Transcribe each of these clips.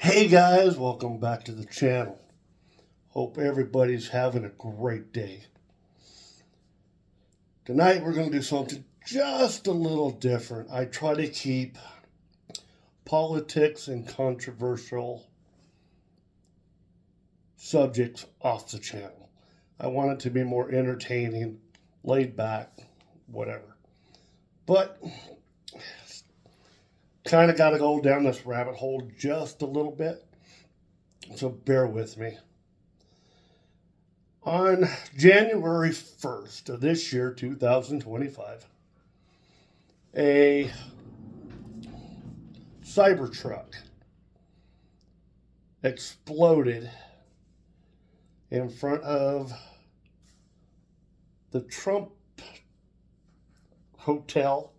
Hey guys, welcome back to the channel. Hope everybody's having a great day. Tonight we're going to do something just a little different. I try to keep politics and controversial subjects off the channel. I want it to be more entertaining, laid back, whatever. But kind of got to go down this rabbit hole just a little bit, so bear with me. On January 1st of this year, 2025, a Cybertruck exploded in front of the Trump Hotel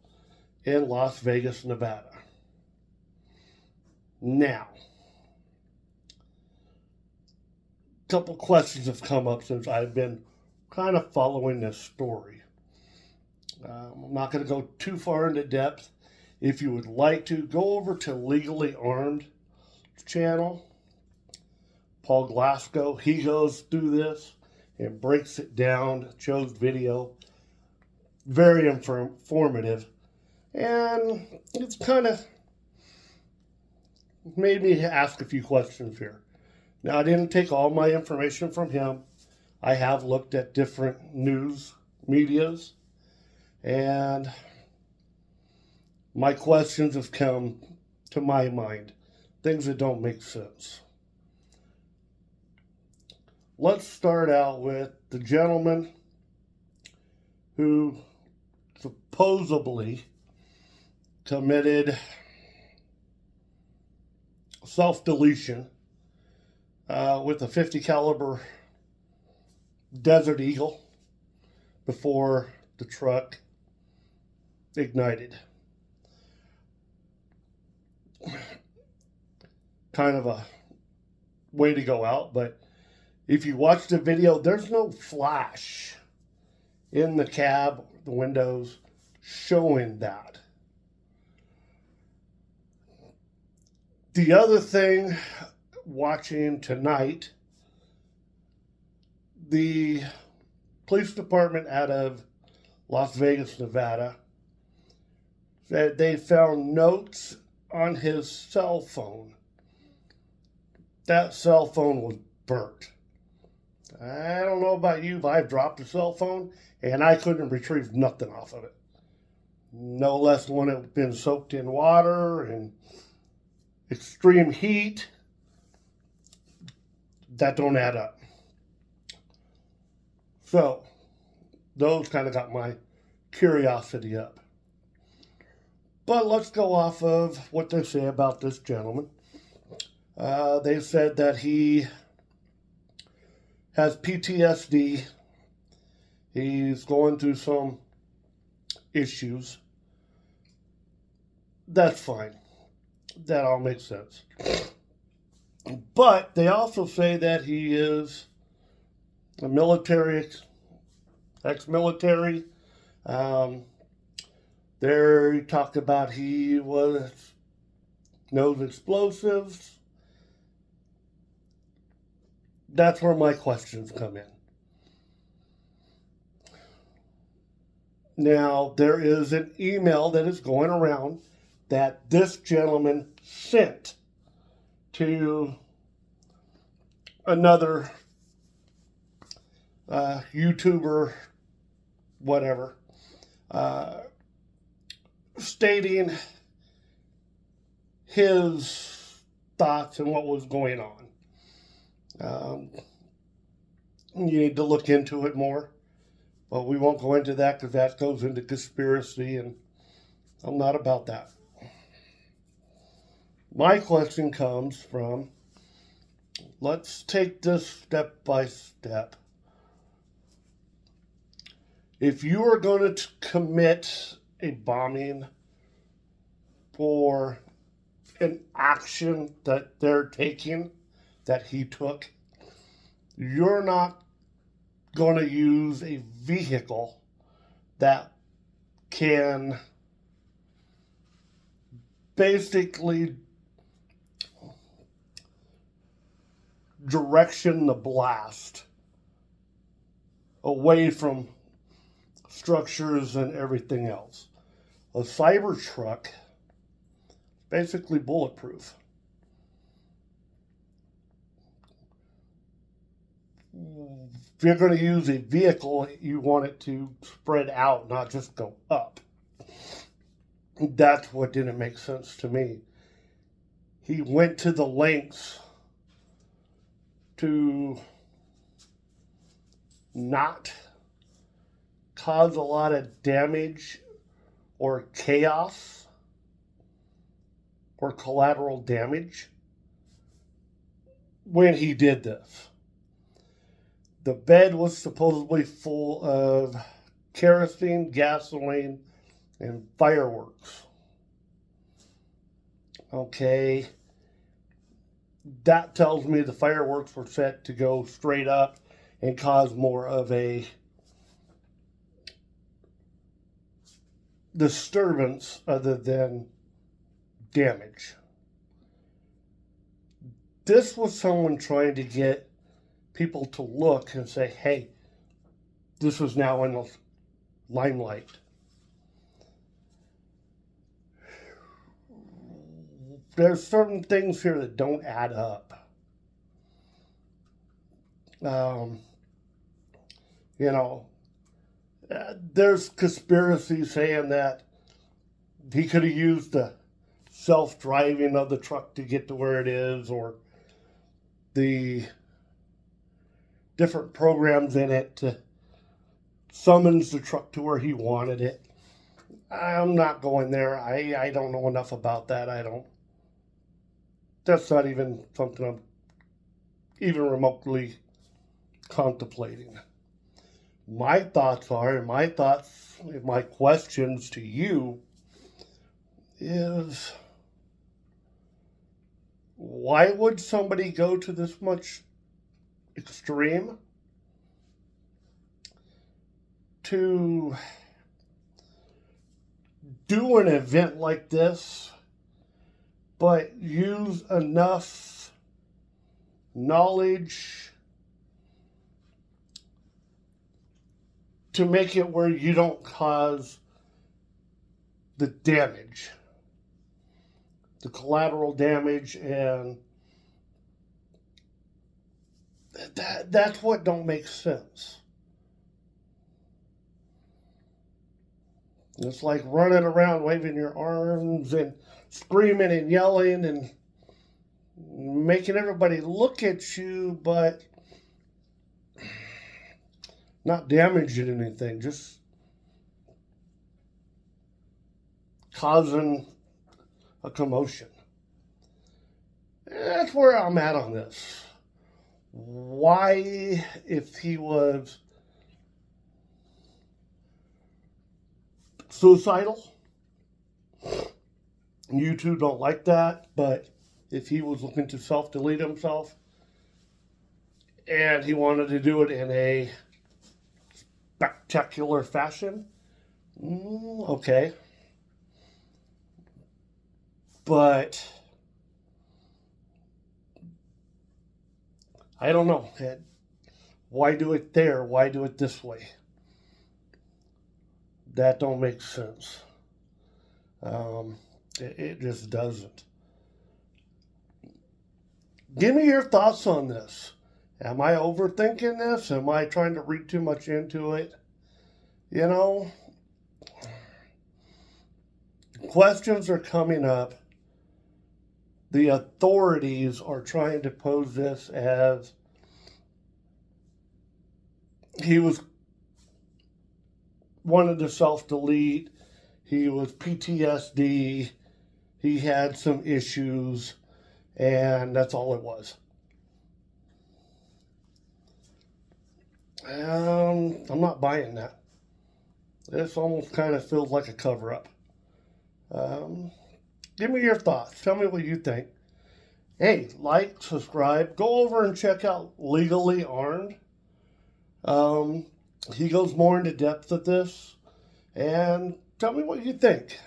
in Las Vegas, Nevada. Now, a couple questions have come up since I've been kind of following this story. I'm not going to go too far into depth. If you would like to, go over to Legally Armed channel. Paul Glasgow, he goes through this and breaks it down, shows video. Very informative. And it's kind of made me ask a few questions here. Now, I didn't take all my information from him. I have looked at different news medias, and my questions have come to my mind, things that don't make sense. Let's start out with the gentleman who supposedly committed self-deletion with a 50 caliber Desert Eagle before the truck ignited. Kind of a way to go out, but if you watch the video, there's no flash in the cab, the windows, showing that. The other thing, watching tonight, the police department out of Las Vegas, Nevada, said they found notes on his cell phone. That cell phone was burnt. I don't know about you, but I've dropped a cell phone and I couldn't retrieve nothing off of it. No less than when it had been soaked in water and extreme heat. That don't add up. So, those kind of got my curiosity up. But let's go off of what they say about this gentleman. They said that he has PTSD. He's going through some issues. That's fine. That all makes sense. But they also say that he is a military, ex-military. They talk about he knows explosives. That's where my questions come in. Now, there is an email that is going around that this gentleman sent to another YouTuber, whatever, stating his thoughts and what was going on. You need to look into it more, but we won't go into that because that goes into conspiracy, and I'm not about that. My question comes from, let's take this step by step. If you are going to commit a bombing for an action that they're taking, that he took, you're not going to use a vehicle that can basically direction the blast away from structures and everything else. A Cybertruck is basically bulletproof. If you're going to use a vehicle, you want it to spread out, not just go up. That's what didn't make sense to me. He went to the lengths to not cause a lot of damage or chaos or collateral damage when he did this. The bed was supposedly full of kerosene, gasoline, and fireworks. Okay, that tells me the fireworks were set to go straight up and cause more of a disturbance other than damage. This was someone trying to get people to look and say, hey, this is now in the limelight. There's certain things here that don't add up. There's conspiracy saying that he could have used the self-driving of the truck to get to where it is, or the different programs in it to summons the truck to where he wanted it. I'm not going there. I don't know enough about that. That's not even something I'm even remotely contemplating. My questions to you is, why would somebody go to this much extreme to do an event like this, but use enough knowledge to make it where you don't cause the damage, the collateral damage, and that's what don't make sense. It's like running around waving your arms and screaming and yelling and making everybody look at you, but not damaging anything, just causing a commotion. That's where I'm at on this. Why, if he was suicidal, you two don't like that, but if he was looking to self-delete himself and he wanted to do it in a spectacular fashion, okay. But I don't know. Why do it there? Why do it this way? That don't make sense. It just doesn't. Give me your thoughts on this. Am I overthinking this? Am I trying to read too much into it? Questions are coming up. The authorities are trying to pose this as he wanted to self-delete, he was PTSD, he had some issues, and that's all it was. I'm not buying that. This almost kind of feels like a cover-up. Give me your thoughts. Tell me what you think. Hey, like, subscribe. Go over and check out Legally Armed. He goes more into depth at this. And tell me what you think.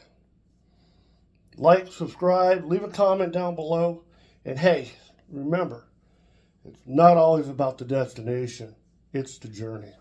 Like, subscribe, leave a comment down below. And hey, remember, It's not always about the destination, it's the journey.